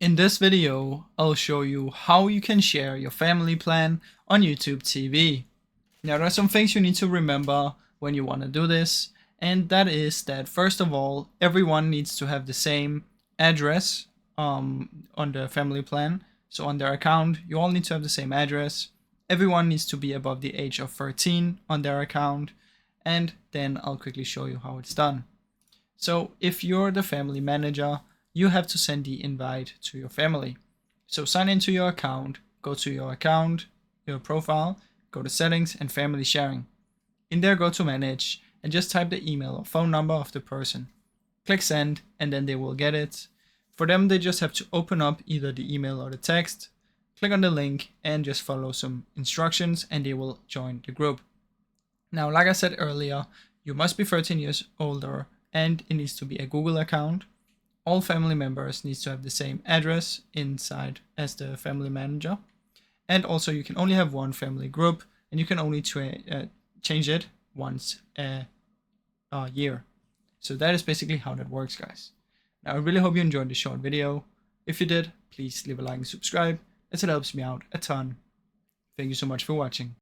In this video, I'll show you how you can share your family plan on YouTube TV. Now, there are some things you need to remember when you want to do this, and that is that first of all, everyone needs to have the same address on the family plan. So on their account, you all need to have the same address. Everyone needs to be above the age of 13 on their account, and then I'll quickly show you how it's done. So if you're the family manager, you have to send the invite to your family. So sign into your account, go to your account, your profile, go to settings and family sharing. In there, go to manage and just type the email or phone number of the person. Click send and then they will get it. For them, they just have to open up either the email or the text, click on the link and just follow some instructions and they will join the group. Now, like I said earlier, you must be 13 years older and it needs to be a Google account. All family members need to have the same address inside as the family manager. And also you can only have one family group and you can only change it once a year. So that is basically how that works, guys. Now I really hope you enjoyed this short video. If you did, please leave a like and subscribe as it helps me out a ton. Thank you so much for watching.